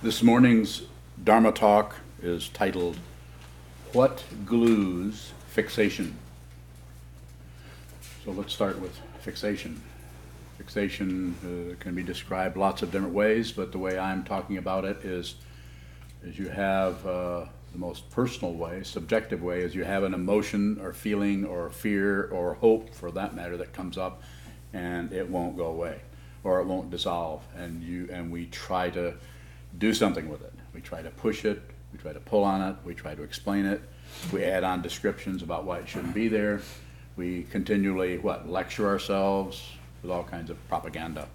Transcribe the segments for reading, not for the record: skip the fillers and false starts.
This morning's Dharma talk is titled, What Glues Fixation? So let's start with fixation. Fixation can be described lots of different ways, but the way I'm talking about it is you have the most personal way, subjective way, is you have an emotion or feeling or fear or hope, for that matter, that comes up and it won't go away or it won't dissolve, and we try to do something with it. We try to push it, we try to pull on it, we try to explain it, we add on descriptions about why it shouldn't be there. We continually, lecture ourselves with all kinds of propaganda.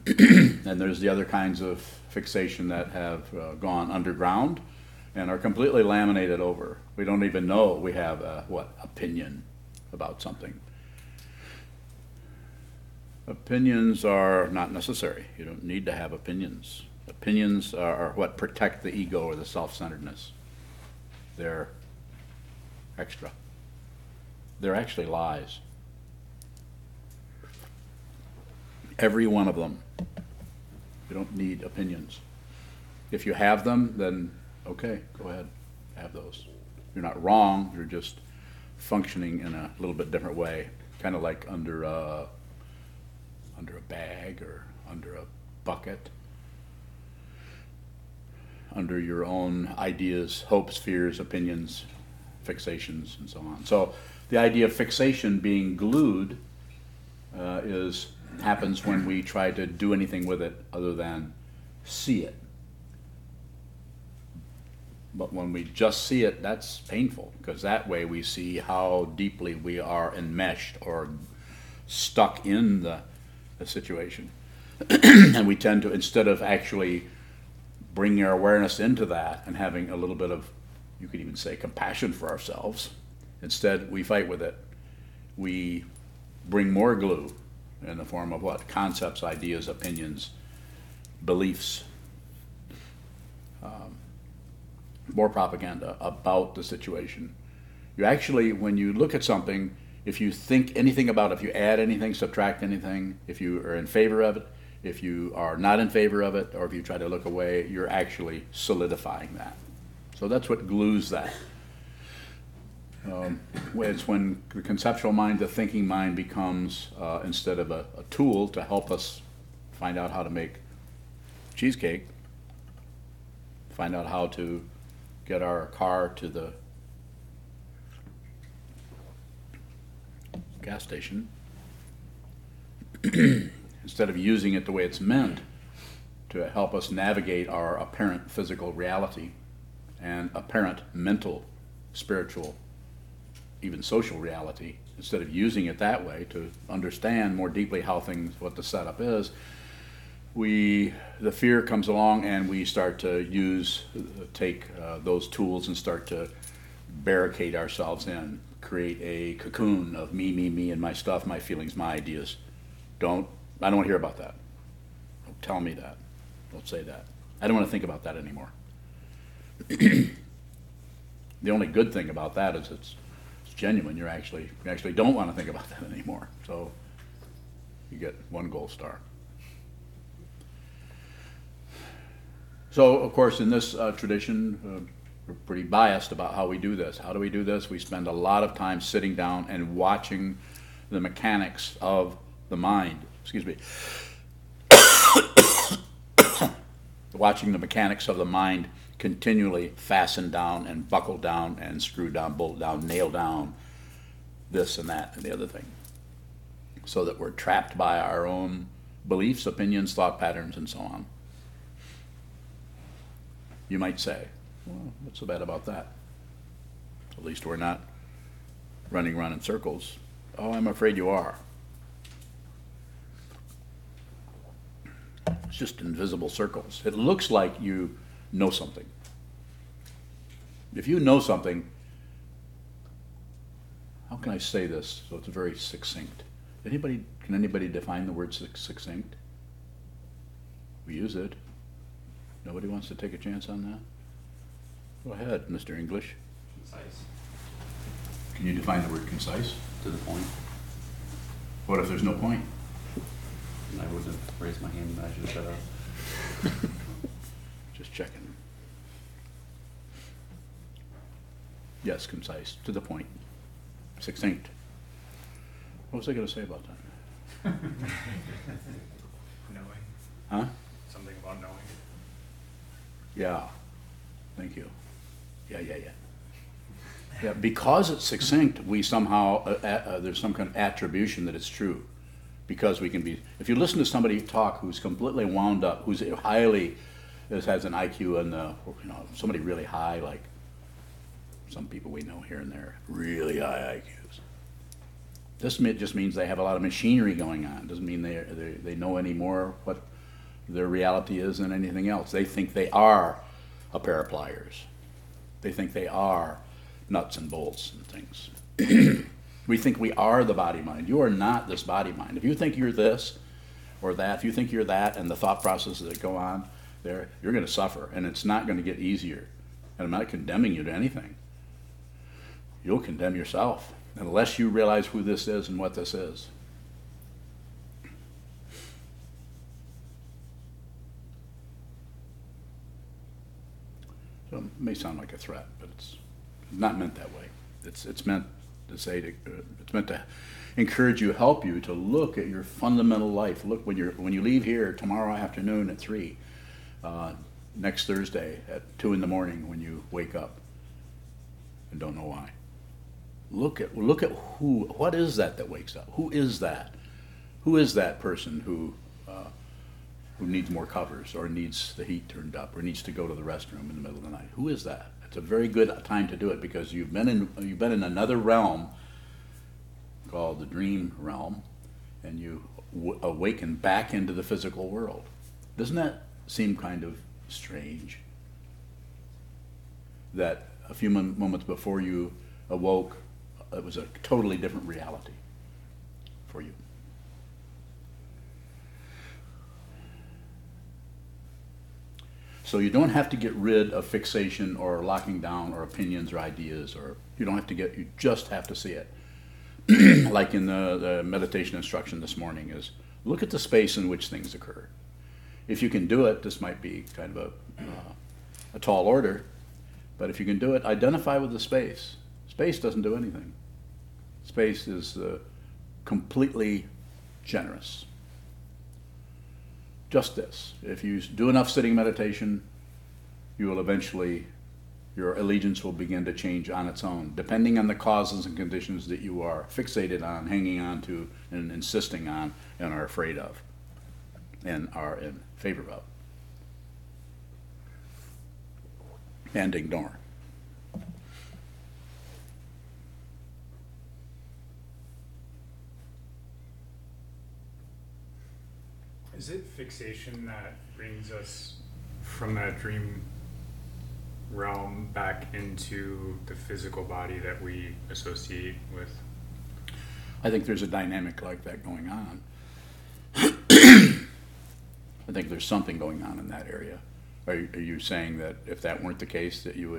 And there's the other kinds of fixation that have gone underground and are completely laminated over. We don't even know we have a, opinion about something. Opinions are not necessary. You don't need to have opinions. Opinions are what protect the ego or the self-centeredness. They're extra. They're actually lies. Every one of them. You don't need opinions. If you have them, then okay, go ahead, have those. You're not wrong, you're just functioning in a little bit different way, kind of like under a bag or under a bucket, under your own ideas, hopes, fears, opinions, fixations, and so on. So the idea of fixation being glued happens when we try to do anything with it other than see it. But when we just see it, that's painful, because that way we see how deeply we are enmeshed or stuck in the situation. And we tend to, instead of actually bringing our awareness into that and having a little bit of, you could even say, compassion for ourselves, instead we fight with it. We bring more glue in the form of concepts, ideas, opinions, beliefs, more propaganda about the situation. You actually, when you look at something, if you think anything about it, if you add anything, subtract anything, if you are in favor of it, if you are not in favor of it, or if you try to look away, you're actually solidifying that. So that's what glues that. It's when the conceptual mind, the thinking mind, becomes, instead of a tool to help us find out how to make cheesecake, find out how to get our car to the gas station, instead of using it the way it's meant to help us navigate our apparent physical reality and apparent mental, spiritual, even social reality, instead of using it that way to understand more deeply what the setup is, the fear comes along and we start to take those tools and start to barricade ourselves in, create a cocoon of me, and my stuff, my feelings, my ideas. I don't want to hear about that. Don't tell me that. Don't say that. I don't want to think about that anymore. The only good thing about that is it's genuine. You actually don't want to think about that anymore. So you get one gold star. So, of course, in this tradition, we're pretty biased about how we do this. How do we do this? We spend a lot of time sitting down and watching the mechanics of the mind. Excuse me. Watching the mechanics of the mind continually fasten down and buckle down and screw down, bolt down, nail down this and that and the other thing. So that we're trapped by our own beliefs, opinions, thought patterns, and so on. You might say, well, what's so bad about that? At least we're not running around in circles. Oh, I'm afraid you are. It's just invisible circles. It looks like you know something. If you know something, how can I say this so it's very succinct? Can anybody define the word succinct? We use it. Nobody wants to take a chance on that? Go ahead, Mr. English. Concise. Can you define the word concise? To the point. What if there's no point? And I wouldn't have raised my hand, and I should have shut up. checking. Yes, concise, to the point, succinct. What was I going to say about that? Knowing. Huh? Something about knowing. Yeah, thank you. Yeah. Yeah, because it's succinct, we somehow, there's some kind of attribution that it's true. Because we can be, if you listen to somebody talk who's completely wound up, who's highly, has an IQ and somebody really high, like some people we know here and there, really high IQs. This just means they have a lot of machinery going on. Doesn't mean they know any more what their reality is than anything else. They think they are a pair of pliers. They think they are nuts and bolts and things. We think we are the body-mind. You are not this body-mind. If you think you're this or that, if you think you're that and the thought processes that go on there, you're going to suffer, and it's not going to get easier. And I'm not condemning you to anything. You'll condemn yourself unless you realize who this is and what this is. So it may sound like a threat, but it's not meant that way. It's meant to say it's meant to encourage you, help you to look at your fundamental life. Look when you leave here tomorrow afternoon at 3, next Thursday at 2 in the morning when you wake up and don't know why. Look at what is that wakes up? Who is that? Who is that person who needs more covers or needs the heat turned up or needs to go to the restroom in the middle of the night? Who is that? It's a very good time to do it because you've been in another realm called the dream realm, and you awaken back into the physical world. Doesn't that seem kind of strange? That a few moments before you awoke, it was a totally different reality for you. So you don't have to get rid of fixation or locking down or opinions or ideas, or you just have to see it. Like in the meditation instruction this morning is, look at the space in which things occur. If you can do it, this might be kind of a tall order, but if you can do it, identify with the space. Space doesn't do anything. Space is completely generous. Just this. If you do enough sitting meditation, you will eventually, your allegiance will begin to change on its own, depending on the causes and conditions that you are fixated on, hanging on to, and insisting on, and are afraid of, and are in favor of, and ignore. Is it fixation that brings us from that dream realm back into the physical body that we associate with? I think there's a dynamic like that going on. I think there's something going on in that area. Are you saying that if that weren't the case, that you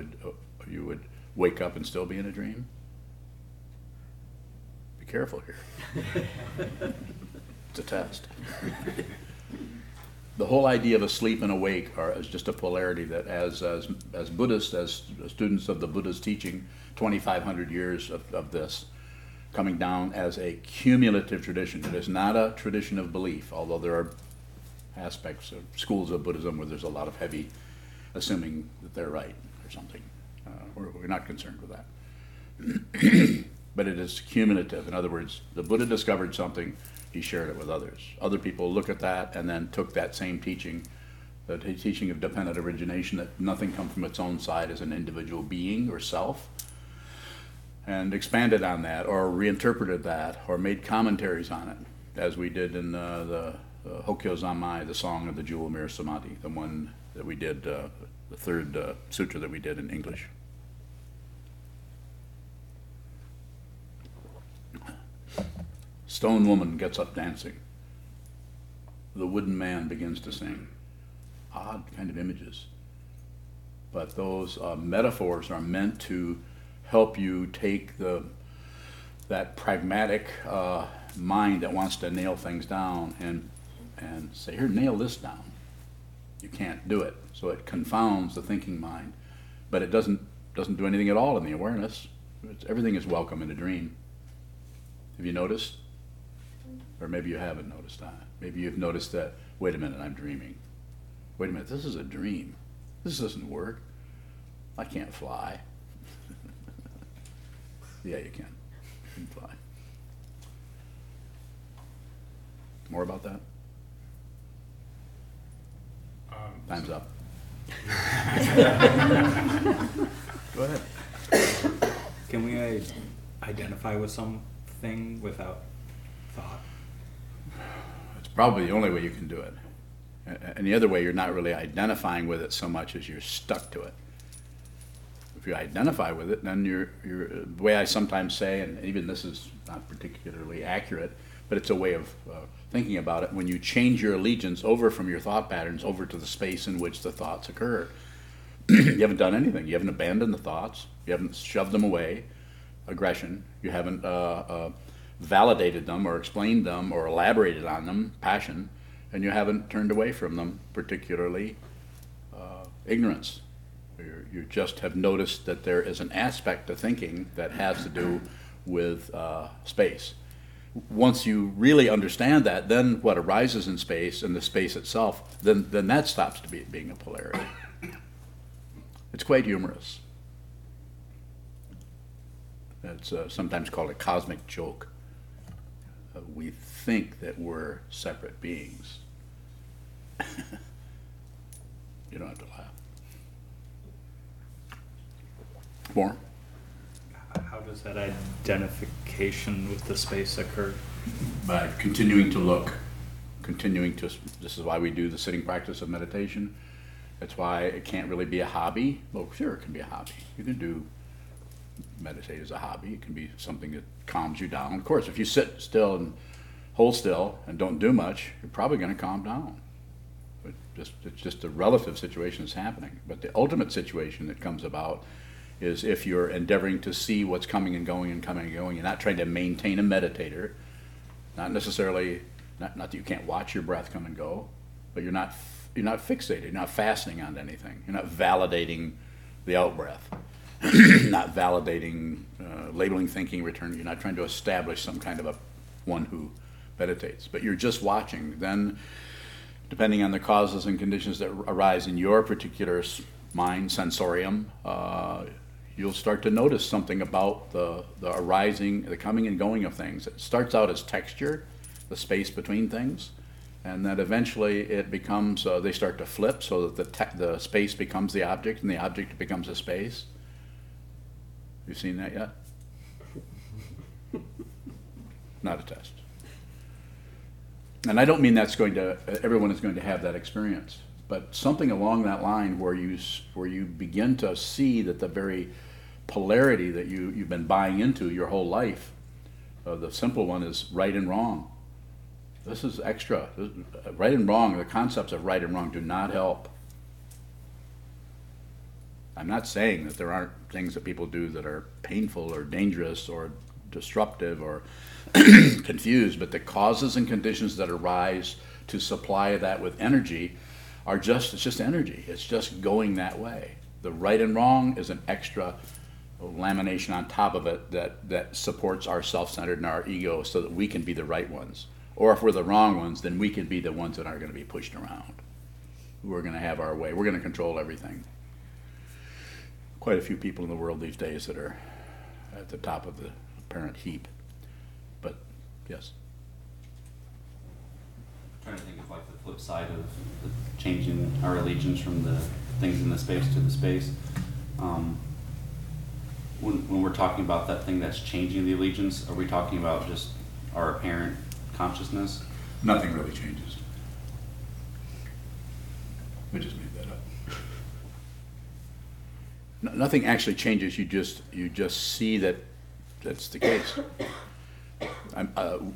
would wake up and still be in a dream? Be careful here. It's a test. The whole idea of asleep and awake is just a polarity that as Buddhists, as students of the Buddha's teaching, 2,500 years of this, coming down as a cumulative tradition. It is not a tradition of belief, although there are aspects of schools of Buddhism where there's a lot of heavy assuming that they're right or something. We're not concerned with that. But it is cumulative. In other words, the Buddha discovered something, he shared it with others. Other people look at that and then took that same teaching, the teaching of dependent origination, that nothing comes from its own side as an individual being or self, and expanded on that, or reinterpreted that, or made commentaries on it, as we did in the Hokkyo Zanmai, the Song of the Jewel Mirror Samadhi, the one that we did, the third sutra that we did in English. Stone woman gets up dancing. The wooden man begins to sing. Odd kind of images. But those metaphors are meant to help you take that pragmatic mind that wants to nail things down and say, here, nail this down. You can't do it. So it confounds the thinking mind. But it doesn't do anything at all in the awareness. Everything is welcome in a dream. Have you noticed? Or maybe you haven't noticed that. Maybe you've noticed that, wait a minute, I'm dreaming. Wait a minute, this is a dream. This doesn't work. I can't fly. Yeah, you can. You can fly. More about that? Time's up. Go ahead. Can we identify with something without thought? It's probably the only way you can do it. And the other way, you're not really identifying with it so much as you're stuck to it. If you identify with it, then you're the way I sometimes say, and even this is not particularly accurate, but it's a way of thinking about it. When you change your allegiance over from your thought patterns over to the space in which the thoughts occur, you haven't done anything. You haven't abandoned the thoughts. You haven't shoved them away, aggression. You haven't validated them or explained them or elaborated on them, passion. And you haven't turned away from them, particularly ignorance. You just have noticed that there is an aspect to thinking that has to do with space. Once you really understand that, then what arises in space and the space itself, then that stops to being a polarity. It's quite humorous. It's sometimes called a cosmic joke. We think that we're separate beings. You don't have to laugh. More? How does that identification with the space occur? By continuing to look, this is why we do the sitting practice of meditation. That's why it can't really be a hobby. Well, sure, it can be a hobby. You can meditate as a hobby. It can be something that calms you down. Of course, if you sit still and hold still and don't do much, you're probably going to calm down. But it's just a relative situation that's happening. But the ultimate situation that comes about is if you're endeavoring to see what's coming and going and coming and going. You're not trying to maintain a meditator. Not necessarily, not that you can't watch your breath come and go, but you're not fixated. You're not fastening on anything. You're not validating the out breath. Not validating, labeling, thinking, returning. You're not trying to establish some kind of a one who meditates, but you're just watching. Then, depending on the causes and conditions that arise in your particular mind, sensorium, you'll start to notice something about the arising, the coming and going of things. It starts out as texture, the space between things, and then eventually it becomes, they start to flip so that the space becomes the object and the object becomes a space. You seen that yet? Not a test. And I don't mean everyone is going to have that experience, but something along that line where you begin to see that the very polarity that you've been buying into your whole life, the simple one is right and wrong. This is extra. Right and wrong, the concepts of right and wrong do not help. I'm not saying that there aren't things that people do that are painful or dangerous or disruptive or confused, but the causes and conditions that arise to supply that with energy it's just energy. It's just going that way. The right and wrong is an extra lamination on top of it that supports our self-centered and our ego so that we can be the right ones. Or if we're the wrong ones, then we can be the ones that aren't going to be pushed around. We're going to have our way. We're going to control everything. Quite a few people in the world these days that are at the top of the apparent heap. But, yes. I'm trying to think of like the flip side of changing our allegiance from the things in the space to the space. When we're talking about that thing that's changing the allegiance, are we talking about just our apparent consciousness? Nothing really changes. I just made that up. Nothing actually changes. You just see that that's the case.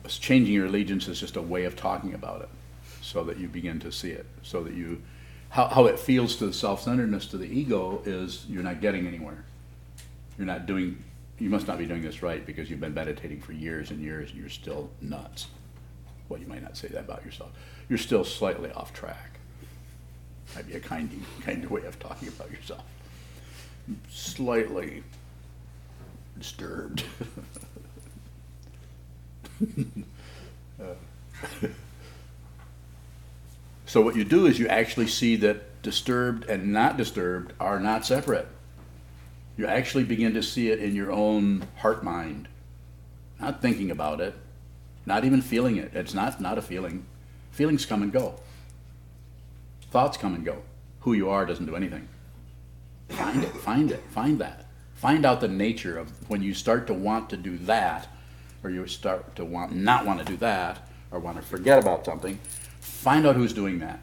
Changing your allegiance is just a way of talking about it, so that you begin to see it. So that how it feels to the self-centeredness, to the ego, is you're not getting anywhere. You must not be doing this right because you've been meditating for years and years and you're still nuts. Well, you might not say that about yourself. You're still slightly off track. Might be a kind way of talking about yourself. Slightly disturbed. So what you do is you actually see that disturbed and not disturbed are not separate. You actually begin to see it in your own heart mind. Not thinking about it, not even feeling it. It's not a feeling. Feelings come and go. Thoughts come and go. Who you are doesn't do anything. Find that. Find out the nature of when you start to want to do that, or you start to not want to do that, or want to forget about something. Find out who's doing that.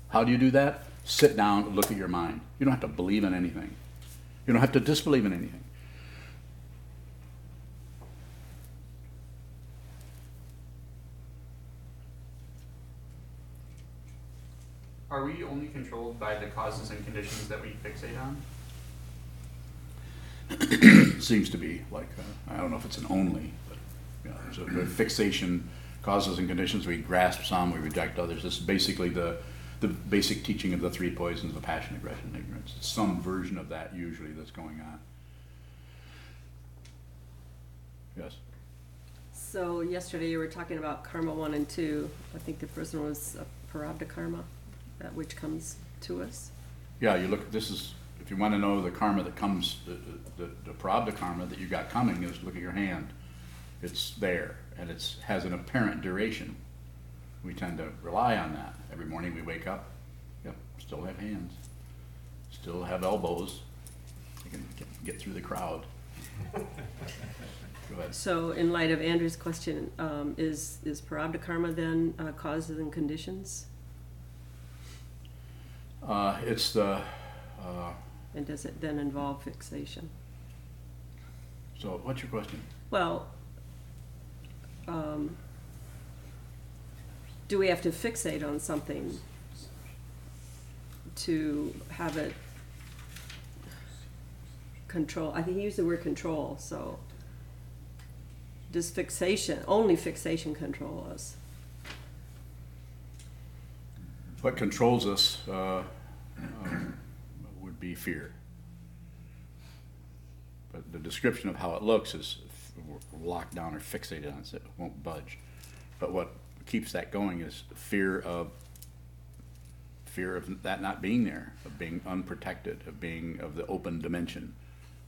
How do you do that? Sit down, look at your mind. You don't have to believe in anything. You don't have to disbelieve in anything. Are we only controlled by the causes and conditions that we fixate on? Seems to be like, I don't know if it's an only, but there's a fixation, causes and conditions. We grasp some, we reject others. This is basically the basic teaching of the three poisons of passion, aggression, and ignorance. It's some version of that usually that's going on. Yes? So yesterday you were talking about karma 1 and 2. I think the first one was prarabdha karma, that which comes to us. Yeah, you look, this is, if you want to know the karma that comes, the prarabdha karma that you got coming is, look at your hand. It's there, and it has an apparent duration. We tend to rely on that. Every morning we wake up, yep, still have hands, still have elbows. You can get through the crowd. Go ahead. So in light of Andrew's question, is prarabdha karma then causes and conditions? It's the... And does it then involve fixation? So what's your question? Well, do we have to fixate on something to have it control? I think he used the word control, so does fixation, only fixation control us? What controls us would be fear. But the description of how it looks is we're locked down or fixated on it, it won't budge. But what keeps that going is fear of that not being there, of being unprotected, of the open dimension,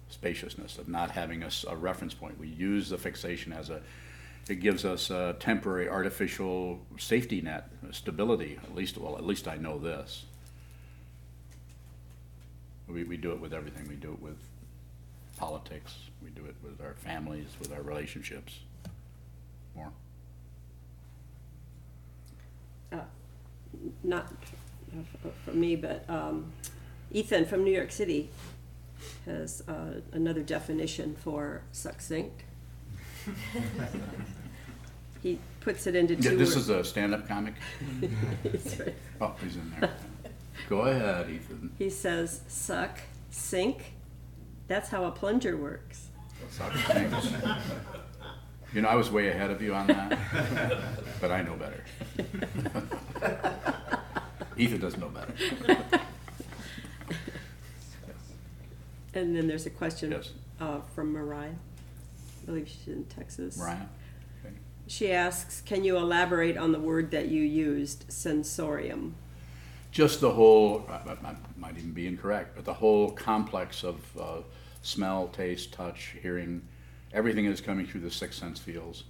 spaciousness, of not having a reference point. We use the fixation as it gives us a temporary artificial safety net, stability, at least I know this. We do it with everything. We do it with politics. We do it with our families, with our relationships. More? Not from me, but Ethan from New York City has another definition for succinct. He puts it into two. This is a stand-up comic? That's right. Oh, he's in there. Go ahead, Ethan. He says, suck, sink. That's how a plunger works. Suck, sink. You know, I was way ahead of you on that, but I know better. Ethan doesn't know better. And then there's a question Yes. from Mariah. I believe she's in Texas. Mariah? Okay. She asks, can you elaborate on the word that you used, sensorium? Just the whole, I might even be incorrect, but the whole complex of smell, taste, touch, hearing, everything that is coming through the six sense fields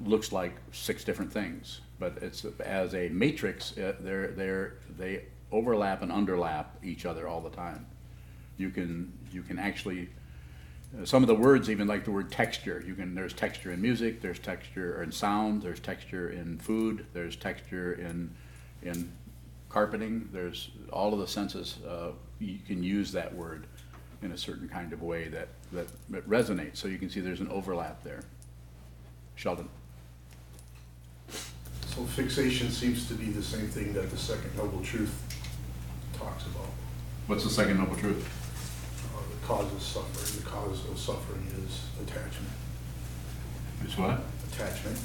looks like six different things. But it's as a matrix, they overlap and underlap each other all the time. You can actually, some of the words, even like the word texture, there's texture in music, there's texture in sound, there's texture in food, there's texture in carpeting, there's all of the senses. You can use that word in a certain kind of way that resonates. So you can see there's an overlap there. Sheldon. So fixation seems to be the same thing that the second noble truth talks about. What's the second noble truth? The cause of suffering. The cause of suffering is attachment. Is what? Attachment.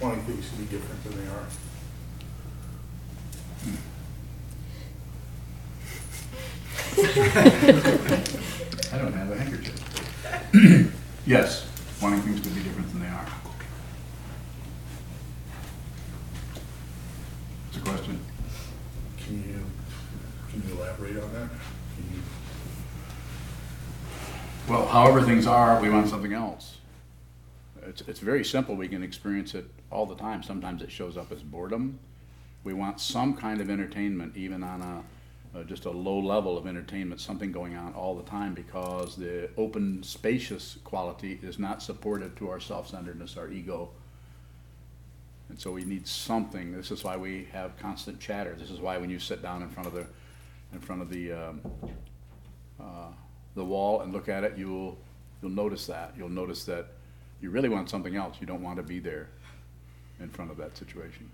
Wanting things to be different than they are. I don't have a handkerchief. Yes, wanting things to be different than they are. It's a question. Can you elaborate on that? Can you? Well, however things are, we want something else. It's very simple. We can experience it all the time. Sometimes it shows up as boredom. We want some kind of entertainment, even on just a low level of entertainment, something going on all the time, because the open, spacious quality is not supportive to our self-centeredness, our ego. And so we need something. This is why we have constant chatter. This is why when you sit down in front of the wall and look at it, you'll notice that. You'll notice that you really want something else. You don't want to be there in front of that situation.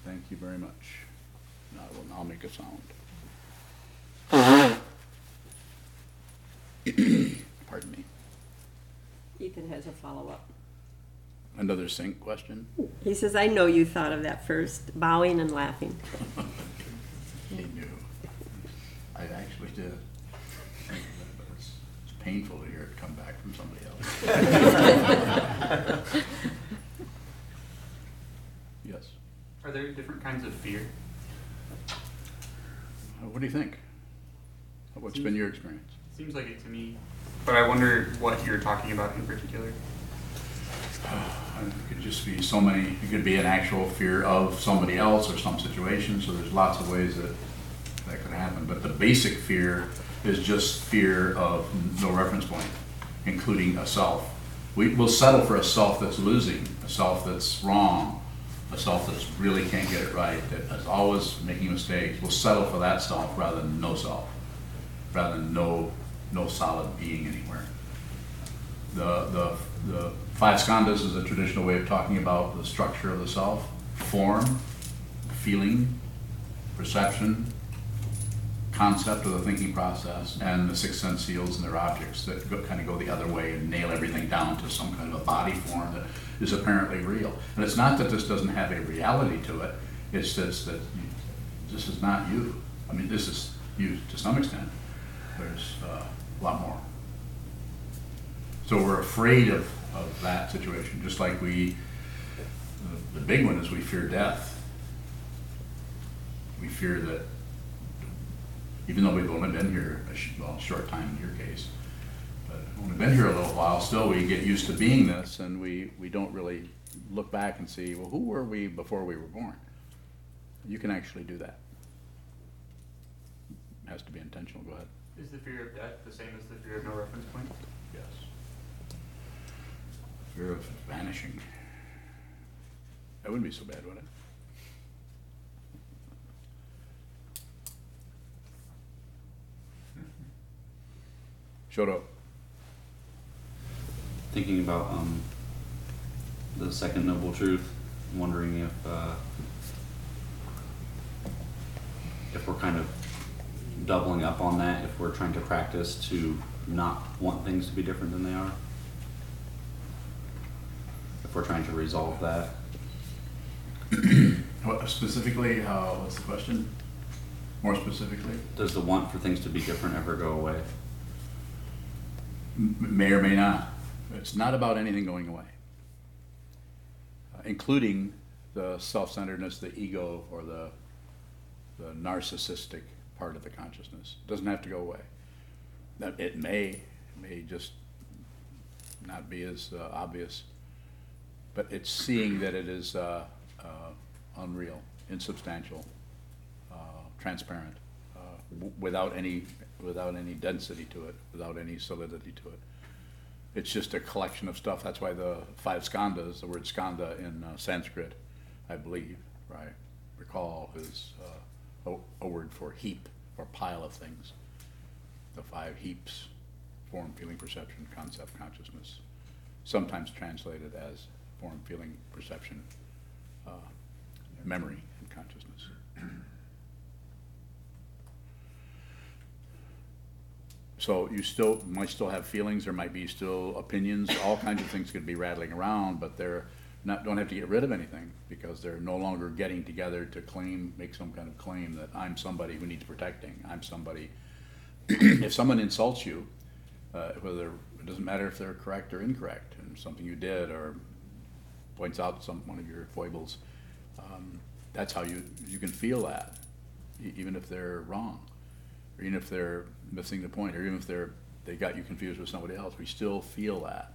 Thank you very much. Now I will now make a sound. Pardon me. Ethan has a follow-up. Another sync question? He says, I know you thought of that first, bowing and laughing. He knew. I actually did. But it's painful to hear it come back from somebody else. Yes. Are there different kinds of fear? What do you think? What's been your experience? Seems like it to me. But I wonder what you're talking about in particular. It could just be so many. It could be an actual fear of somebody else or some situation. So there's lots of ways that could happen. But the basic fear is just fear of no reference point, including a self. We'll settle for a self that's losing, a self that's wrong, a self that really can't get it right, that is always making mistakes. We'll settle for that self rather than no self, rather than no solid being anywhere. The five skandhas is a traditional way of talking about the structure of the self: form, feeling, perception, concept of the thinking process, and the six sense seals and their objects that kind of go the other way and nail everything down to some kind of a body form that is apparently real. And it's not that this doesn't have a reality to it, it's just that this is not you. I mean, this is you to some extent. There's a lot more. So we're afraid of that situation, just like the big one is we fear death. We fear that, even though we've only been here a short time in your case, but only been here a little while, still we get used to being this, and we don't really look back and see, well, who were we before we were born? You can actually do that. It has to be intentional. Go ahead. Is the fear of death the same as the fear of no reference point? Yes. Fear of vanishing. That wouldn't be so bad, would it? Shoto. Thinking about the second noble truth, I'm wondering if we're kind of doubling up on that, if we're trying to practice to not want things to be different than they are, if we're trying to resolve that. What specifically? What's the question? More specifically? Does the want for things to be different ever go away? May or may not. It's not about anything going away, including the self-centeredness, the ego, or the narcissistic part of the consciousness. It doesn't have to go away. That it may just not be as obvious, but it's seeing that it is unreal, insubstantial, transparent, without any density to it, without any solidity to it. It's just a collection of stuff. That's why the five skandhas, the word skandha in Sanskrit, I believe, right, recall, is a word for heap or pile of things. The five heaps: form, feeling, perception, concept, consciousness. Sometimes translated as form, feeling, perception, memory, and consciousness. So you might still have feelings, there might be still opinions, all kinds of things could be rattling around, but don't have to get rid of anything, because they're no longer getting together to make some kind of claim that I'm somebody who needs protecting, I'm somebody. If someone insults you, it doesn't matter if they're correct or incorrect, and something you did, or points out one of your foibles, that's how you can feel that, even if they're wrong, or even if they're missing the point, or even if they got you confused with somebody else. We still feel that.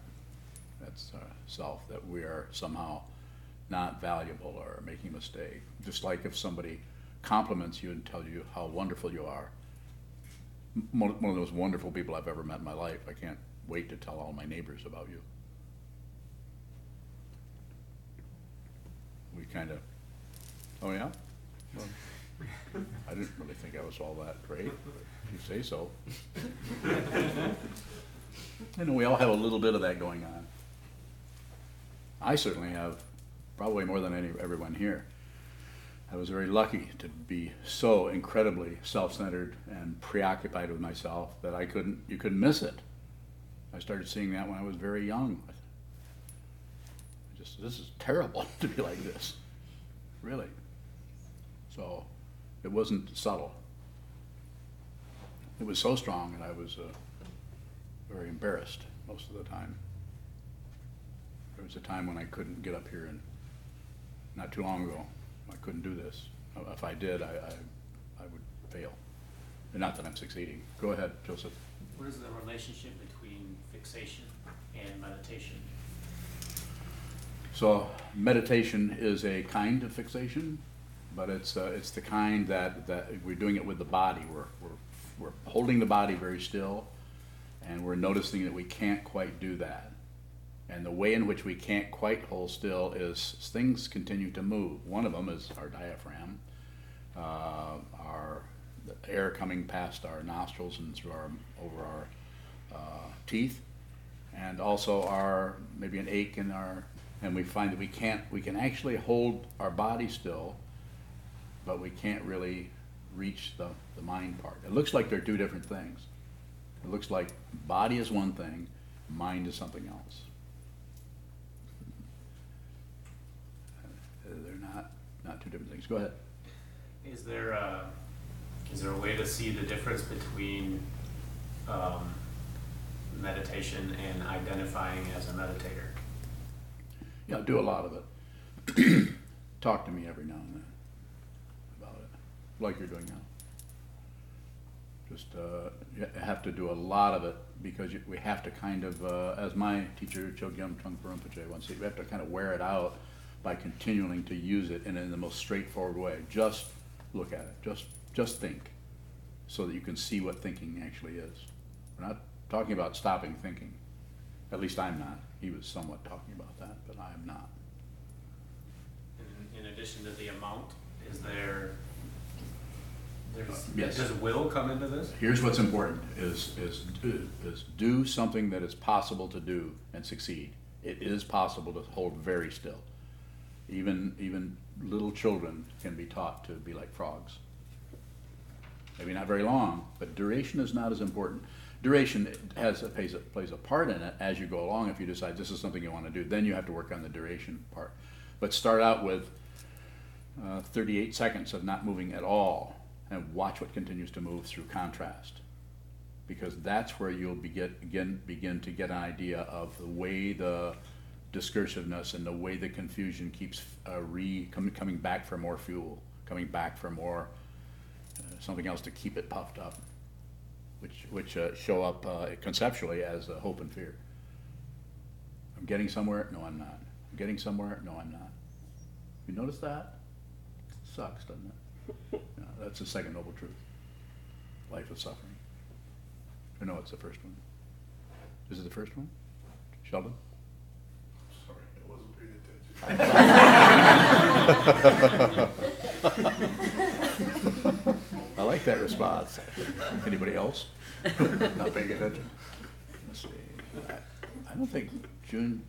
That's self, that we are somehow not valuable or making a mistake. Just like if somebody compliments you and tells you how wonderful you are. One of the most wonderful people I've ever met in my life. I can't wait to tell all my neighbors about you. We kind of, oh yeah? Well, I didn't really think I was all that great, if you say so. You know, we all have a little bit of that going on. I certainly have, probably more than everyone here. I was very lucky to be so incredibly self-centered and preoccupied with myself that you couldn't miss it. I started seeing that when I was very young. This is terrible to be like this, really. So it wasn't subtle. It was so strong that I was very embarrassed most of the time. There was a time when I couldn't get up here, and not too long ago, I couldn't do this. If I did, I would fail. And not that I'm succeeding. Go ahead, Joseph. What is the relationship between fixation and meditation? So meditation is a kind of fixation, but it's the kind that we're doing it with the body. We're holding the body very still, and we're noticing that we can't quite do that. And the way in which we can't quite hold still is things continue to move. One of them is our diaphragm, the air coming past our nostrils and over our teeth, and also maybe an ache in and we find that we can actually hold our body still, but we can't really reach the mind part. It looks like they're two different things. It looks like body is one thing, mind is something else. They're not two different things. Go ahead. Is there a way to see the difference between meditation and identifying as a meditator? Yeah, I do a lot of it. Talk to me every now and then about it, like you're doing now. Just you have to do a lot of it, because we have to kind of, as my teacher Chogyam Trungpa Rinpoche once said, we have to kind of wear it out by continuing to use it in the most straightforward way. Just look at it. Just think, so that you can see what thinking actually is. We're not talking about stopping thinking. At least I'm not. He was somewhat talking about that, but I am not. In addition to the amount, Yes. Does will come into this? Here's what's important: is do something that is possible to do and succeed. It is possible to hold very still. Even little children can be taught to be like frogs. Maybe not very long, but duration is not as important. Duration plays a part in it as you go along. If you decide this is something you want to do, then you have to work on the duration part. But start out with 38 seconds of not moving at all, and watch what continues to move through contrast, because that's where you'll begin to get an idea of the way the discursiveness and the way the confusion keeps coming back for more fuel, coming back for more something else to keep it puffed up, which show up conceptually as hope and fear. I'm getting somewhere. No, I'm not. I'm getting somewhere. No, I'm not. You notice that? Sucks, doesn't it? That's the second noble truth. Life is suffering. Or no, it's the first one. Is it the first one? Sheldon? Sorry, I wasn't paying attention. I like that response. Anybody else? Not paying attention? Let's see. I don't think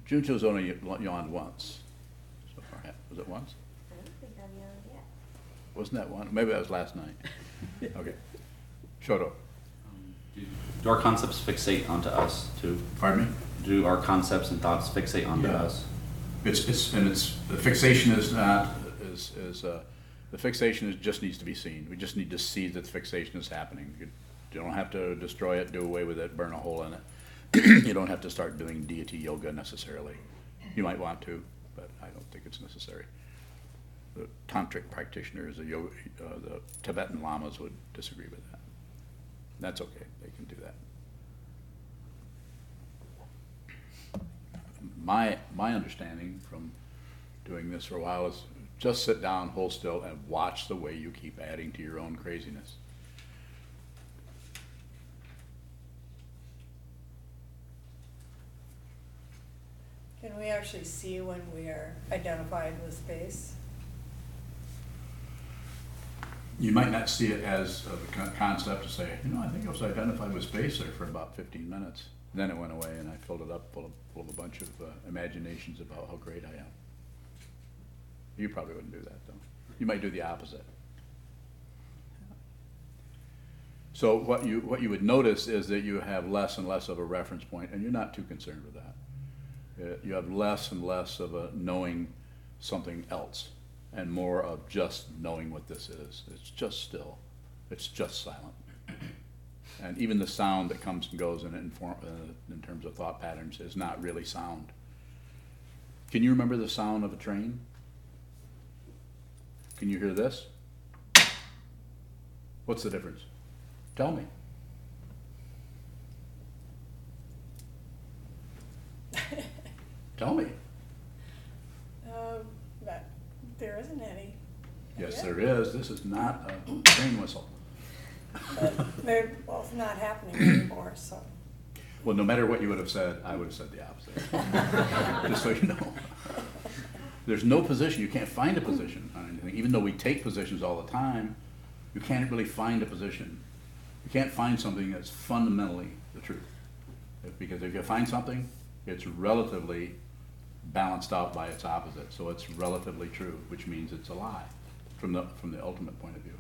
Juncho's only yawned once so far. Was it once? I don't think I'm young yet. Wasn't that one? Maybe that was last night. Okay. Shoto. Do our concepts fixate onto us too? Pardon me? Do our concepts and thoughts fixate onto Yeah. us? The fixation is not, the fixation just needs to be seen. We just need to see that the fixation is happening. You don't have to destroy it, do away with it, burn a hole in it. You don't have to start doing deity yoga necessarily. You might want to, but I don't think it's necessary. The tantric practitioners, the Tibetan lamas would disagree with that. That's okay, they can do that. My understanding from doing this for a while is just sit down, hold still, and watch the way you keep adding to your own craziness. Can we actually see when we are identified with space? You might not see it as a concept to say, I think I was identified with space there for about 15 minutes. Then it went away and I filled it up full of a bunch of imaginations about how great I am. You probably wouldn't do that though. You might do the opposite. So what you would notice is that you have less and less of a reference point, and you're not too concerned with that. You have less and less of a knowing something else and more of just knowing what this is. It's just still. It's just silent. And even the sound that comes and goes in terms of thought patterns is not really sound. Can you remember the sound of a train? Can you hear this? What's the difference? Tell me. Tell me. But there isn't any. Yes, Yeah. there is. This is not a train whistle. But they're both not happening anymore, so. Well, no matter what you would have said, I would have said the opposite. Just so you know. There's no position. You can't find a position on anything. Even though we take positions all the time, you can't really find a position. You can't find something that's fundamentally the truth. Because if you find something, it's relatively balanced out by its opposite. So it's relatively true, which means it's a lie from the ultimate point of view,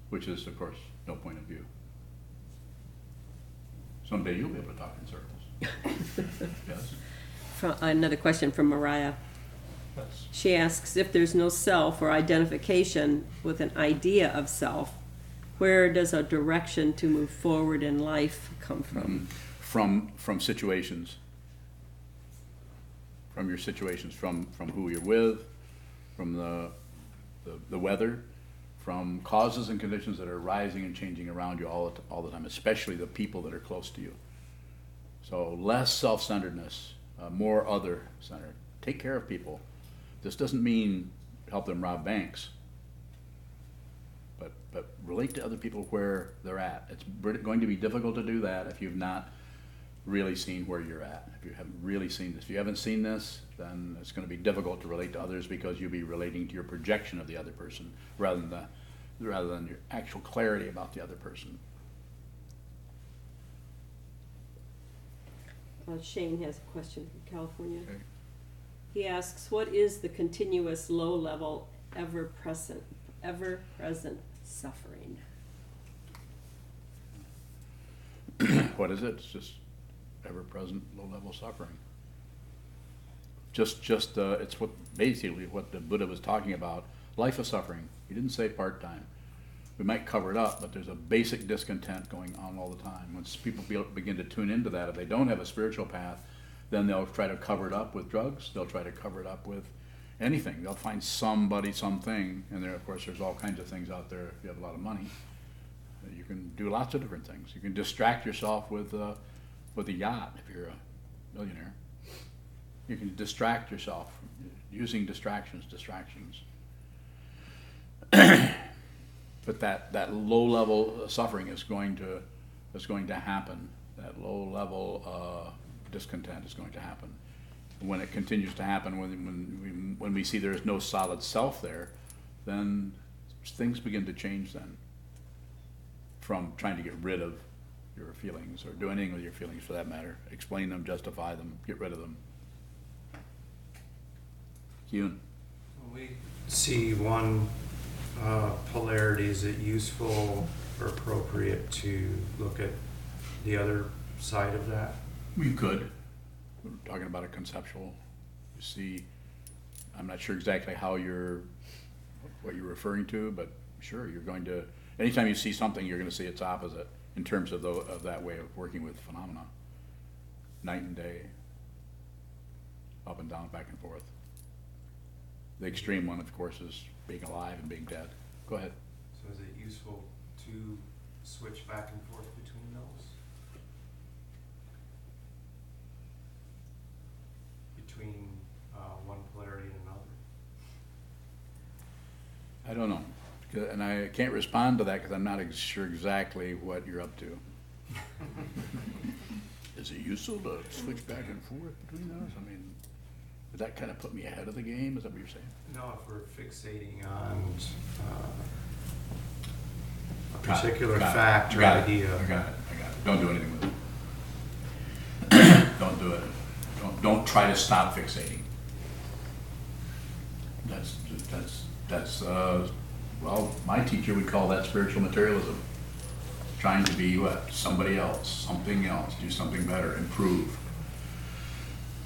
which is, of course, no point of view. Someday you'll be able to talk in circles. Yes? Another question from Mariah. Yes. She asks, if there's no self or identification with an idea of self, where does a direction to move forward in life come from? From situations. From your situations, from who you're with, from the weather, from causes and conditions that are rising and changing around you all the time, especially the people that are close to you. So less self-centeredness, more other-centered. Take care of people. This doesn't mean help them rob banks, but relate to other people where they're at. It's going to be difficult to do that if you've not really seen where you're at. If you haven't really seen this, if you haven't seen this, then it's going to be difficult to relate to others because you'll be relating to your projection of the other person rather than your actual clarity about the other person. Shane has a question from California. Okay. He asks, what is the continuous low-level, ever-present suffering? What is it? It's just ever-present low-level suffering. It's basically what the Buddha was talking about. Life of suffering. He didn't say part-time. We might cover it up, but there's a basic discontent going on all the time. Once people begin to tune into that, if they don't have a spiritual path, then they'll try to cover it up with drugs. They'll try to cover it up with anything. They'll find somebody, something, and there, of course, there's all kinds of things out there. If you have a lot of money, you can do lots of different things. You can distract yourself with a yacht if you're a millionaire. You can distract yourself using distractions. But that low-level suffering is going to happen. That low-level discontent is going to happen. When it continues to happen, when we see there is no solid self there, then things begin to change then. From trying to get rid of your feelings or do anything with your feelings for that matter. Explain them, justify them, get rid of them. Yoon. We see one polarity. Is it useful or appropriate to look at the other side of that? You could. We're talking about a conceptual. You see, I'm not sure exactly what you're referring to, but sure, you're going to, anytime you see something, you're going to see its opposite in terms of that way of working with phenomena. Night and day, up and down, back and forth. The extreme one, of course, is being alive and being dead. Go ahead. So is it useful to switch back and forth between those? Between one polarity and another? I don't know. And I can't respond to that because I'm not sure exactly what you're up to. Is it useful to switch back and forth between those? I mean, does that kind of put me ahead of the game? Is that what you're saying? No, if we're fixating on a Got it, particular got it, fact or got it, idea. I got it. Don't do anything with it. Don't do it. Don't try to stop fixating. Well, my teacher would call that spiritual materialism. Trying to be what? Somebody else, something else, do something better, improve.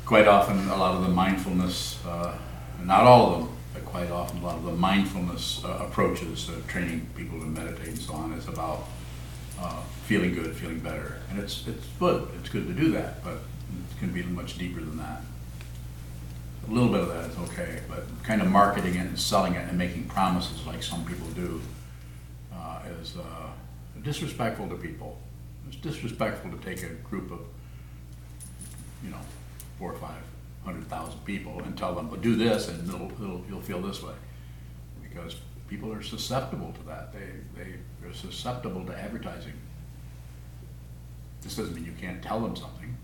Quite often, a lot of the mindfulness, not all of them, but quite often a lot of the mindfulness approaches, training people to meditate and so on, is about feeling good, feeling better. And it's good. It's good to do that, but it can be much deeper than that. A little bit of that is okay, but kind of marketing it and selling it and making promises like some people do is disrespectful to people. It's disrespectful to take a group of, 400,000 or 500,000 people and tell them, well, do this and you'll feel this way. Because people are susceptible to that. They're susceptible to advertising. This doesn't mean you can't tell them something.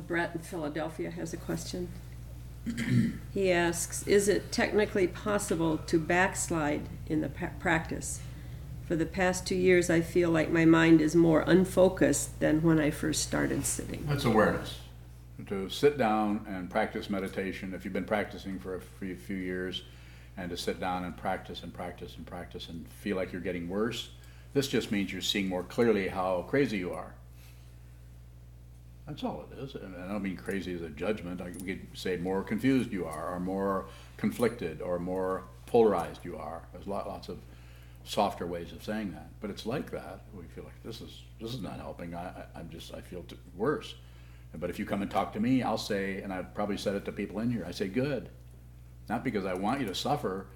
Brett in Philadelphia has a question. He asks, is it technically possible to backslide in the practice? For the past 2 years, I feel like my mind is more unfocused than when I first started sitting. That's awareness. To sit down and practice meditation, if you've been practicing for a few years, and to sit down and practice and practice and practice and feel like you're getting worse, this just means you're seeing more clearly how crazy you are. That's all it is. And I don't mean crazy as a judgment. We could say more confused you are, or more conflicted, or more polarized you are. There's lots of softer ways of saying that. But it's like that. We feel like this is not helping. I feel worse. But if you come and talk to me, I'll say, and I've probably said it to people in here, I say good. Not because I want you to suffer.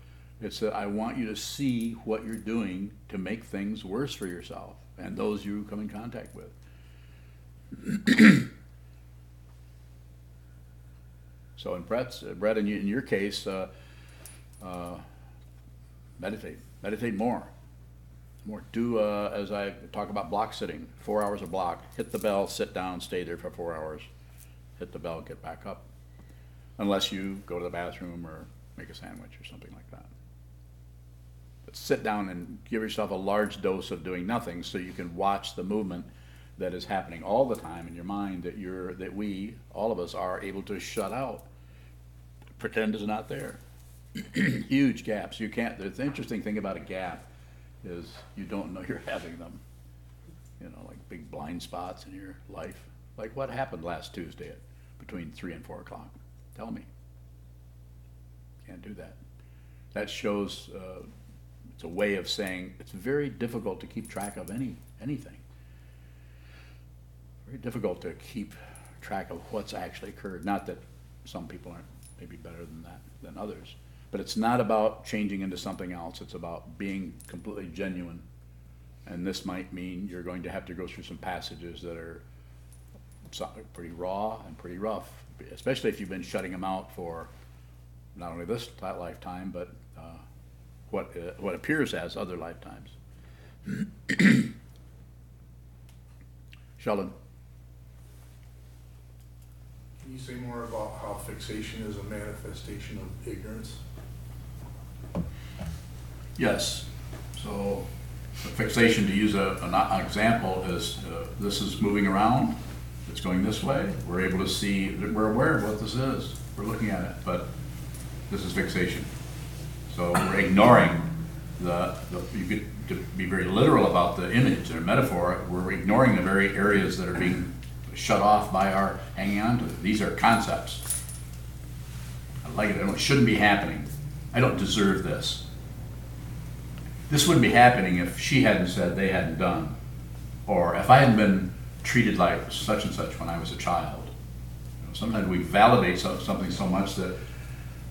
It's that I want you to see what you're doing to make things worse for yourself and those you come in contact with. So in Brett, in your case, meditate more. Do as I talk about block sitting, 4 hours a block. Hit the bell, sit down, stay there for 4 hours. Hit the bell, get back up. Unless you go to the bathroom or make a sandwich or something like that. But sit down and give yourself a large dose of doing nothing so you can watch the movement that is happening all the time in your mind that we, all of us, are able to shut out. Pretend is not there. Huge gaps. You can't. The interesting thing about a gap is you don't know you're having them. Like big blind spots in your life. Like what happened last Tuesday between 3 and 4 o'clock? Tell me. Can't do that. That shows it's a way of saying it's very difficult to keep track of anything. Very difficult to keep track of what's actually occurred. Not that some people aren't maybe better than others, but it's not about changing into something else. It's about being completely genuine. And this might mean you're going to have to go through some passages that are pretty raw and pretty rough, especially if you've been shutting them out for not only this lifetime, but what appears as other lifetimes. Sheldon. Can you say more about how fixation is a manifestation of ignorance? Yes. So the fixation, to use an example, is this is moving around. It's going this way. We're able to see, we're aware of what this is. We're looking at it, but this is fixation. So we're ignoring you get to be very literal about the image or metaphor, we're ignoring the very areas that are being shut off by our hanging on to it. These are concepts. I like it. It shouldn't be happening. I don't deserve this. This wouldn't be happening if she hadn't said, they hadn't done, or if I hadn't been treated like such and such when I was a child. You know, sometimes we validate something so much that,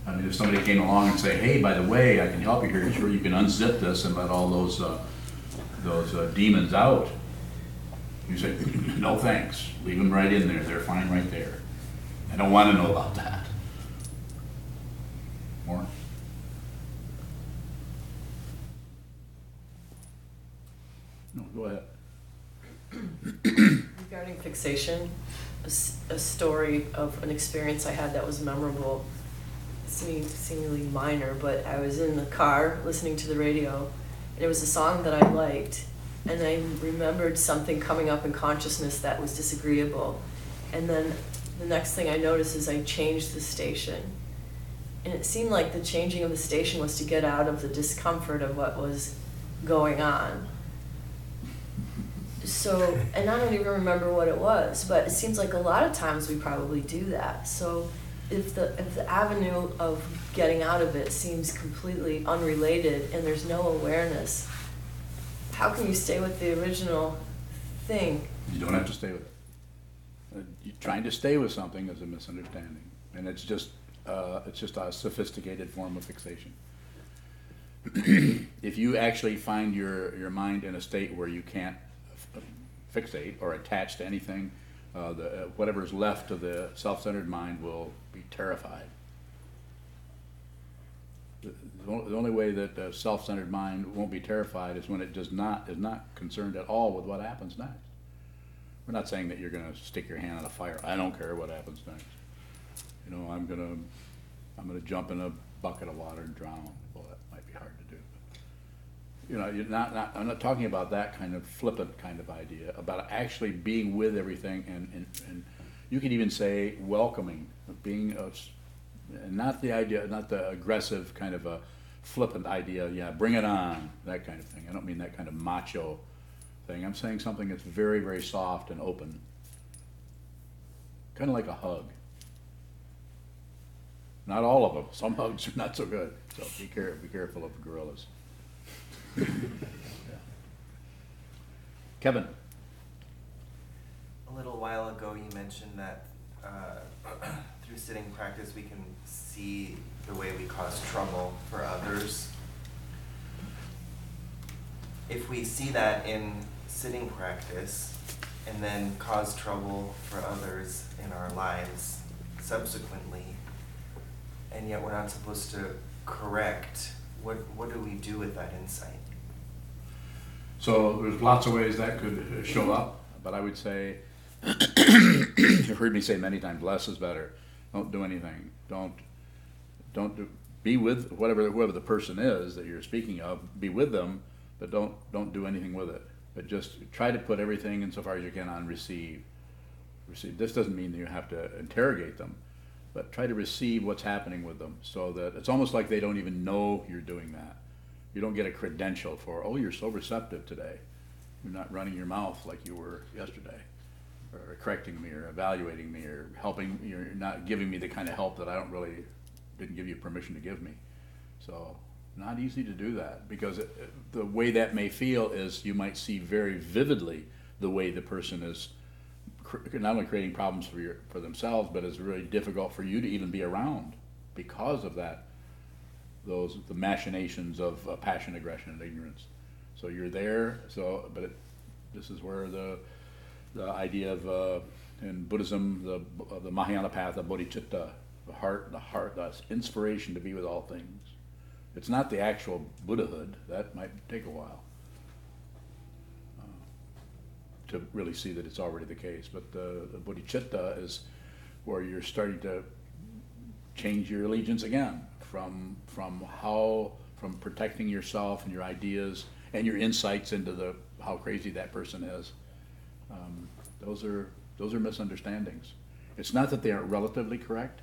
I mean, if somebody came along and say, hey, by the way, I can help you here, sure, you can unzip this and let all those demons out. You say, no thanks, leave them right in there, they're fine right there. I don't want to know about that. More? No, go ahead. Regarding fixation, a story of an experience I had that was memorable, seemingly minor, but I was in the car listening to the radio, and it was a song that I liked, and I remembered something coming up in consciousness that was disagreeable, and then the next thing I noticed is I changed the station, and it seemed like the changing of the station was to get out of the discomfort of what was going on. So, and I don't even remember what it was, but it seems like a lot of times we probably do that. So if the avenue of getting out of it seems completely unrelated and there's no awareness, how can you stay with the original thing? You don't have to stay with it. You're trying to stay with something is a misunderstanding, and it's just a sophisticated form of fixation. If you actually find your mind in a state where you can't fixate or attach to anything, whatever is left of the self-centered mind will be terrified. The only way that the self-centered mind won't be terrified is when it is not concerned at all with what happens next. We're not saying that you're going to stick your hand on a fire. I don't care what happens next. You know, I'm going to jump in a bucket of water and drown. Well, that might be hard to do. You know, I'm not talking about that kind of flippant kind of idea, about actually being with everything, and you can even say welcoming, being and not the idea, not the aggressive kind of a flippant idea, yeah, bring it on, that kind of thing. I don't mean that kind of macho thing. I'm saying something that's very, very soft and open, kind of like a hug. Not all of them. Some hugs are not so good, so be careful of gorillas. Yeah. Kevin. A little while ago you mentioned that through sitting practice we can see the way we cause trouble for others. If we see that in sitting practice and then cause trouble for others in our lives subsequently, and yet we're not supposed to correct, what do we do with that insight? So there's lots of ways that could show up, but I would say, you've heard me say many times, less is better. Don't do anything. Be with whoever the person is that you're speaking of, be with them, but don't do anything with it. But just try to put everything insofar as you can on receive. This doesn't mean that you have to interrogate them, but try to receive what's happening with them, so that it's almost like they don't even know you're doing that. You don't get a credential for, oh, you're so receptive today. You're not running your mouth like you were yesterday, or correcting me, or evaluating me, or helping. You're not giving me the kind of help that I didn't give you permission to give me. So not easy to do that, because the way that may feel is you might see very vividly the way the person is not only creating problems for themselves, but it's really difficult for you to even be around because of that, the machinations of passion, aggression, and ignorance. So you're there. But this is where the idea of in Buddhism, the Mahayana path of bodhicitta, the heart, the inspiration to be with all things. It's not the actual Buddhahood. That might take a while to really see that it's already the case. But the bodhicitta is where you're starting to change your allegiance again from protecting yourself and your ideas and your insights into how crazy that person is. Those are misunderstandings. It's not that they aren't relatively correct,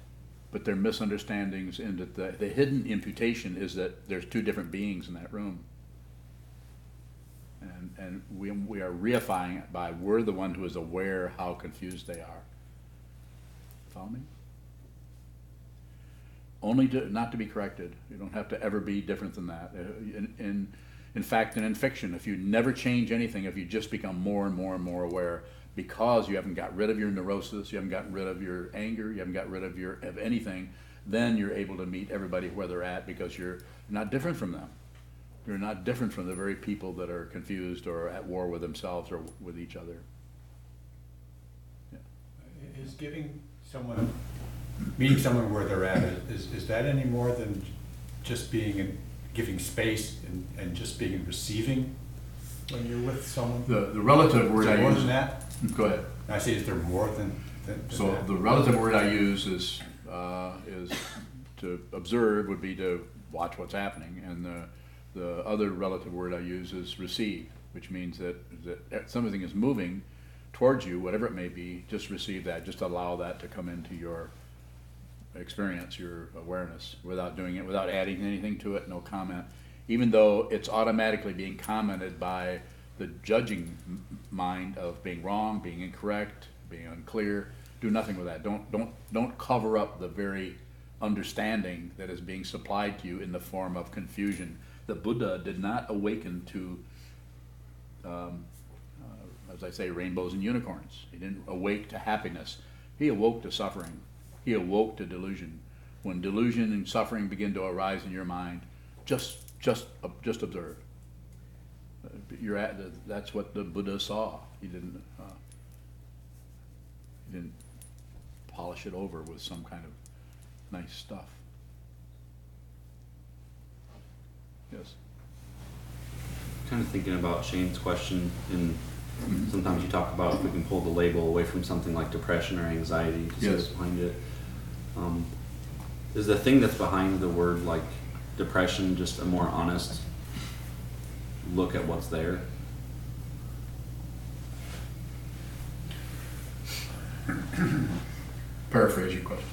but they're misunderstandings in that the hidden imputation is that there's two different beings in that room. And we are reifying it by we're the one who is aware how confused they are. Follow me? Only to, not to be corrected. You don't have to ever be different than that. In fact, in fiction, if you never change anything, if you just become more and more and more aware, because you haven't got rid of your neurosis, you haven't gotten rid of your anger, you haven't got rid of anything, then you're able to meet everybody where they're at because you're not different from them. You're not different from the very people that are confused or at war with themselves or with each other. Yeah. Is meeting someone where they're at, is that any more than just being giving space and just being receiving when you're with someone? The relative word I use. More than that? Go ahead. I say, is there more than so that? The relative word I use is to observe would be to watch what's happening, and the other relative word I use is receive, which means that something is moving towards you, whatever it may be. Just receive that. Just allow that to come into your experience, your awareness, without doing it, without adding anything to it, no comment. Even though it's automatically being commented by the judging mind of being wrong, being incorrect, being unclear. Do nothing with that. Don't cover up the very understanding that is being supplied to you in the form of confusion. The Buddha did not awaken to, as I say, rainbows and unicorns. He didn't awake to happiness. He awoke to suffering. He awoke to delusion. When delusion and suffering begin to arise in your mind, just observe. That's what the Buddha saw. He didn't polish it over with some kind of nice stuff. Yes. Kind of thinking about Shane's question, and sometimes you talk about if we can pull the label away from something like depression or anxiety to see what's behind it. Is the thing that's behind the word like depression just a more honest look at what's there? Paraphrase your question.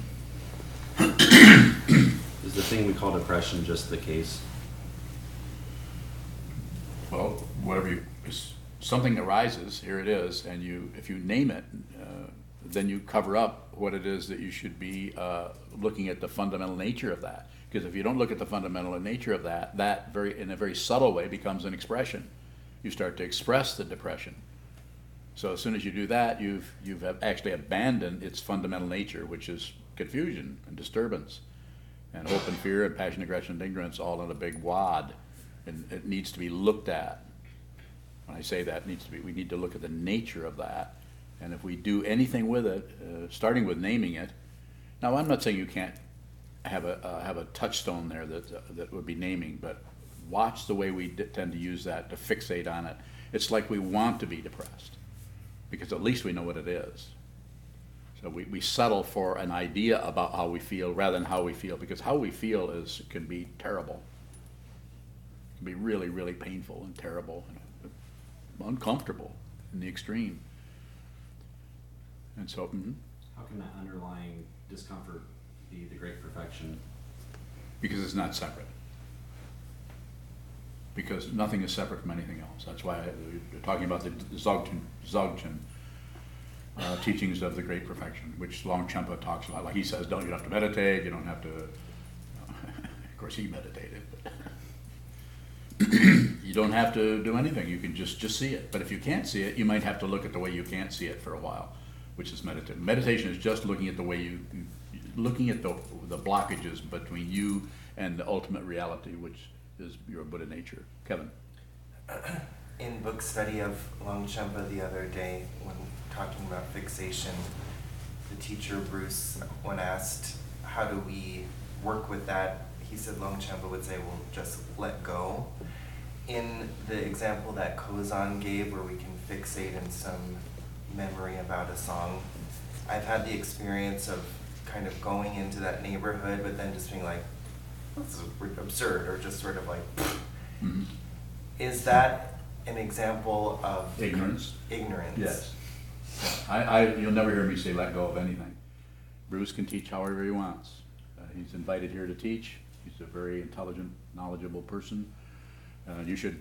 Is the thing we call depression just the case? Well, something arises, here it is, and if you name it, then you cover up what it is that you should be looking at the fundamental nature of that. Because if you don't look at the fundamental nature of that in a very subtle way becomes an expression. You start to express the depression. So as soon as you do that, you've actually abandoned its fundamental nature, which is confusion and disturbance, and hope and fear and passion, aggression, and ignorance, all in a big wad, and it needs to be looked at. When I say that, we need to look at the nature of that, and if we do anything with it, starting with naming it. Now, I'm not saying you can't have a touchstone there that would be naming, but watch the way we tend to use that to fixate on it. It's like we want to be depressed, because at least we know what it is. So we settle for an idea about how we feel rather than how we feel, because how we feel can be terrible. It can be really, really painful and terrible and uncomfortable in the extreme. And so, how can that underlying discomfort be the great perfection? Because it's not separate. Because nothing is separate from anything else. That's why you're talking about the Dzogchen teachings of the great perfection, which Longchenpa talks about. Like he says, you don't have to meditate, you don't have to, of course he meditated, but you don't have to do anything, you can just see it. But if you can't see it, you might have to look at the way you can't see it for a while, which is meditation. Meditation is just looking at the way looking at the blockages between you and the ultimate reality, which is your Buddha nature. Kevin. In book study of Longchenpa the other day, when talking about fixation, the teacher Bruce, when asked how do we work with that, he said Longchenpa would say, well, just let go. In the example that Kozan gave, where we can fixate in some memory about a song, I've had the experience of kind of going into that neighborhood, but then just being like, this is absurd, or just sort of like, Is that an example of ignorance? Ignorance. Yes. You'll never hear me say let go of anything. Bruce can teach however he wants. He's invited here to teach. He's a very intelligent, knowledgeable person. You should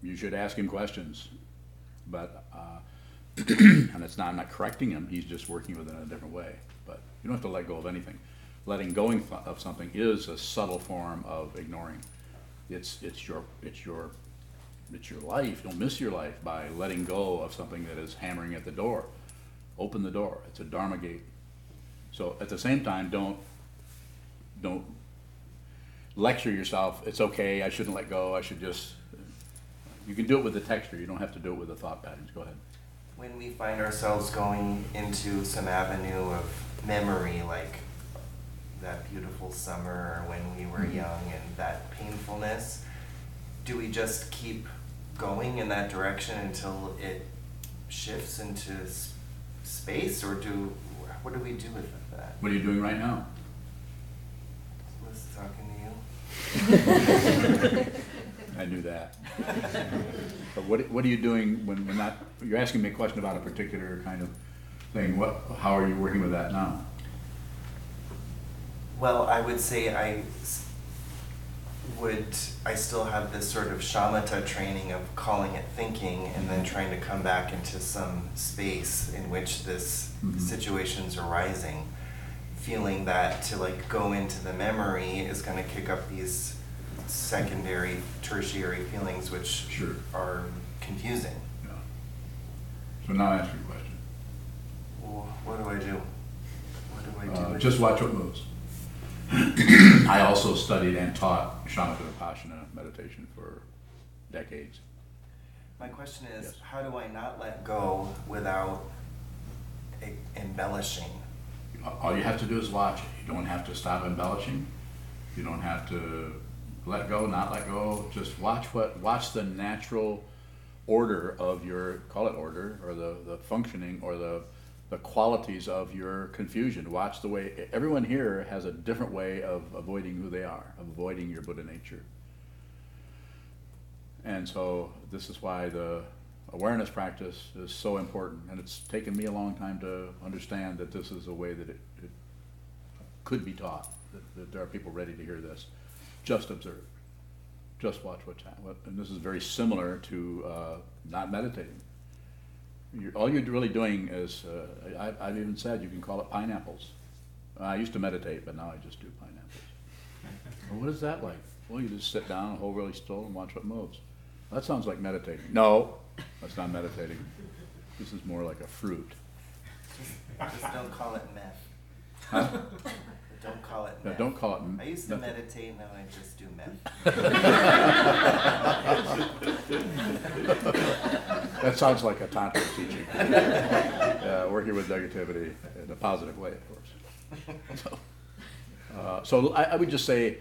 you should ask him questions, but and it's not, I'm not correcting him, he's just working with it in a different way. But you don't have to let go of anything. Letting go of something is a subtle form of ignoring. It's your life. Don't miss your life by letting go of something that is hammering at the door. Open the door. It's a Dharma gate. So at the same time, don't lecture yourself. It's okay. I shouldn't let go. I should just. You can do it with the texture. You don't have to do it with the thought patterns. Go ahead. When we find ourselves going into some avenue of memory, like that beautiful summer or when we were young and that painfulness, do we just keep going in that direction until it shifts into space, or what do we do with that? What are you doing right now? I was talking to you. I knew that. But what are you doing when not? You're asking me a question about a particular kind of thing. How are you working with that now? Well, I would say I still have this sort of shamatha training of calling it thinking and then trying to come back into some space in which this situation's arising, feeling that to like go into the memory is going to kick up these secondary, tertiary feelings which are confusing. Yeah. So now ask your question. Well, what do I do? What do I do? Just watch what moves. I also studied and taught shamatha vipassana meditation for decades. My question is, how do I not let go without embellishing? All you have to do is watch it. You don't have to stop embellishing. You don't have to let go, not let go. Just watch the natural order of your, call it order, or the functioning, or the qualities of your confusion. Watch the way, everyone here has a different way of avoiding who they are, of avoiding your Buddha nature. And so this is why the awareness practice is so important, and it's taken me a long time to understand that this is a way that it could be taught, that there are people ready to hear this. Just observe. Just watch what's happening. And this is very similar to not meditating. All you're really doing is, I've even said you can call it pineapples. I used to meditate, but now I just do pineapples. Well, what is that like? Well, you just sit down, hold really still, and watch what moves. That sounds like meditating. No, that's not meditating. This is more like a fruit. Just don't call it meth. Huh? Don't call it No, meth. don't call it I used to nothing. meditate, now I just do meth. That sounds like a tantra teaching. Working with negativity in a positive way, of course. So I would just say,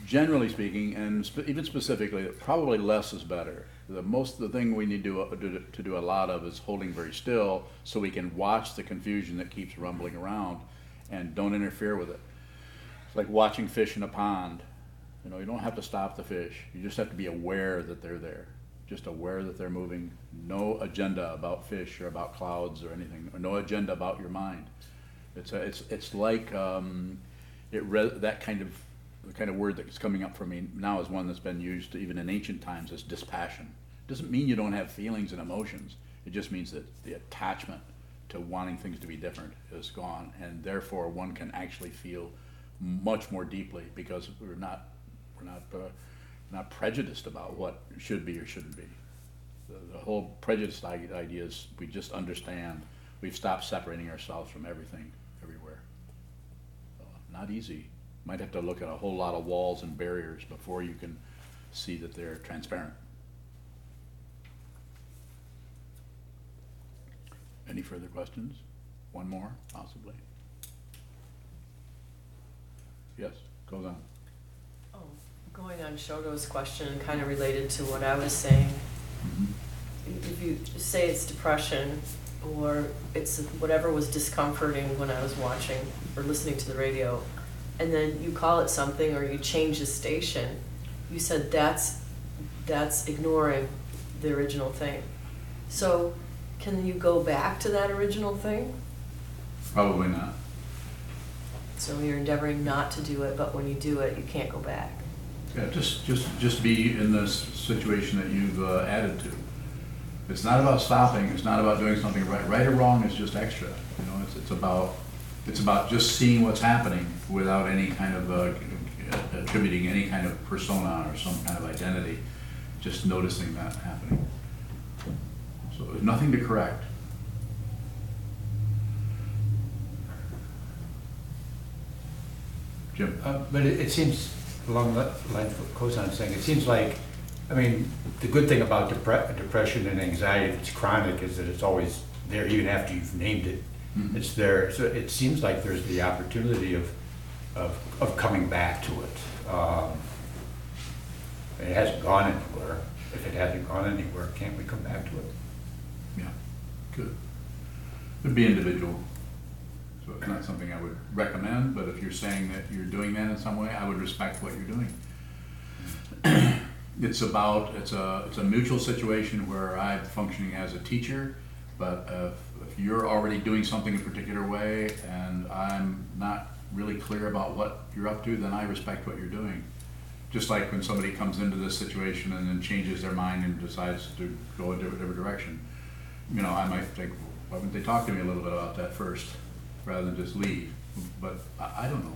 generally speaking, and even specifically, probably less is better. The thing we need to do a lot of is holding very still, so we can watch the confusion that keeps rumbling around, and don't interfere with it. It's like watching fish in a pond. You know, you don't have to stop the fish. You just have to be aware that they're there. Just aware that they're moving. No agenda about fish or about clouds or anything, or no agenda about your mind. It's like that kind of. The kind of word that's coming up for me now is one that's been used even in ancient times as dispassion. It doesn't mean you don't have feelings and emotions. It just means that the attachment to wanting things to be different is gone, and therefore one can actually feel much more deeply, because we're not prejudiced about what should be or shouldn't be. The whole prejudice idea is we just understand. We've stopped separating ourselves from everything, everywhere. Not easy. Might have to look at a whole lot of walls and barriers before you can see that they're transparent. Any further questions? One more, possibly? Yes, goes on. Oh, going on Shoto's question, kind of related to what I was saying. If you say it's depression, or it's whatever was discomforting when I was watching or listening to the radio, and then you call it something, or you change the station, you said that's ignoring the original thing. So can you go back to that original thing? Probably not. So you're endeavoring not to do it, but when you do it, you can't go back. Yeah, just be in this situation that you've added to. It's not about stopping. It's not about doing something right. Right or wrong is just extra. You know, it's about just seeing what's happening without any kind of attributing any kind of persona or some kind of identity. Just noticing that happening. So there's nothing to correct. Jim? But it seems, along the lines of what Kozan's saying, it seems like, I mean, the good thing about depression and anxiety that's chronic is that it's always there even after you've named it. Mm-hmm. It's there, so it seems like there's the opportunity of coming back to it. It hasn't gone anywhere. If it hasn't gone anywhere, can't we come back to it? Yeah, good. It'd be individual. So it's not something I would recommend, but if you're saying that you're doing that in some way, I would respect what you're doing. It's a mutual situation where I'm functioning as a teacher, but if you're already doing something a particular way and I'm not really clear about what you're up to, then I respect what you're doing. Just like when somebody comes into this situation and then changes their mind and decides to go a different direction. You know, I might think, why wouldn't they talk to me a little bit about that first, rather than just leave? But I don't know.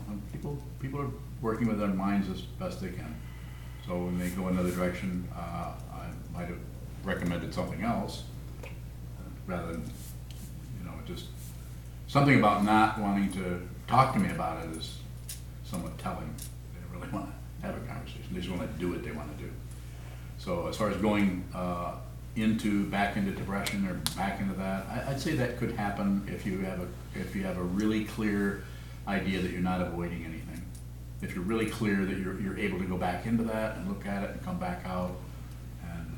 People are working with their minds as best they can. So when they go another direction, I might have recommended something else, rather than, you know, just something about not wanting to talk to me about it is somewhat telling. They don't really want to have a conversation. They just want to do what they want to do. So as far as going back into depression or back into that, I'd say that could happen if you have a really clear idea that you're not avoiding anything. If you're really clear that you're able to go back into that and look at it and come back out and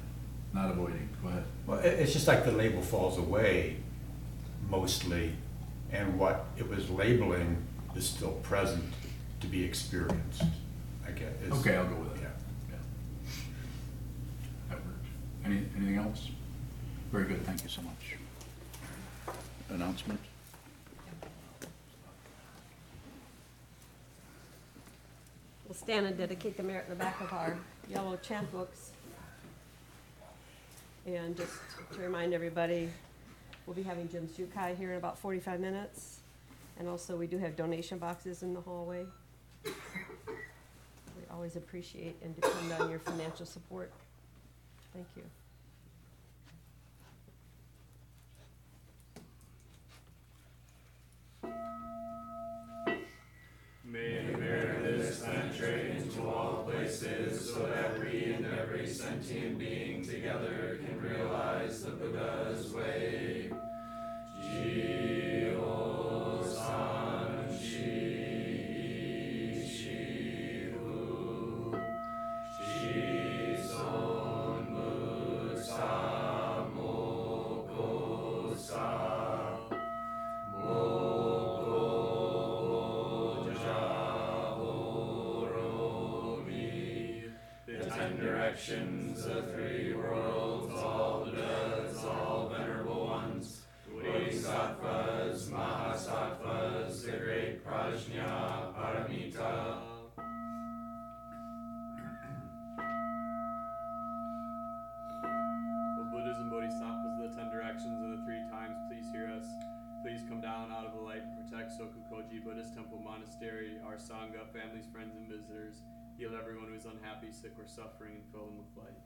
not avoiding. Go ahead. Well, it's just like the label falls away mostly, and what it was labeling is still present to be experienced, I guess. Okay, I'll go with it. Yeah. That works. Anything else? Very good, thank you so much. Announcement? We'll stand and dedicate the merit in the back of our yellow chant books. And just to remind everybody, we'll be having Jim's Jukai here in about 45 minutes. And also we do have donation boxes in the hallway. We always appreciate and depend on your financial support. Thank you. May the merit of this penetrate into all places, so that we and every sentient being together can realize the Buddha's way. Jio san shi hu shi son mu sa moko sa moko jahoromi. The 10 directions, the 3 worlds, all Buddhas, all venerable ones, Bodhisattvas, Mahasattvas, the great Prajna, Paramita. O Buddhas and Bodhisattvas of the 10 directions of the 3 times, please hear us. Please come down out of the light and protect Sokukoji Buddhist Temple Monastery, our Sangha, families, friends, and visitors. Heal everyone who is unhappy, sick, or suffering, and fill them with light.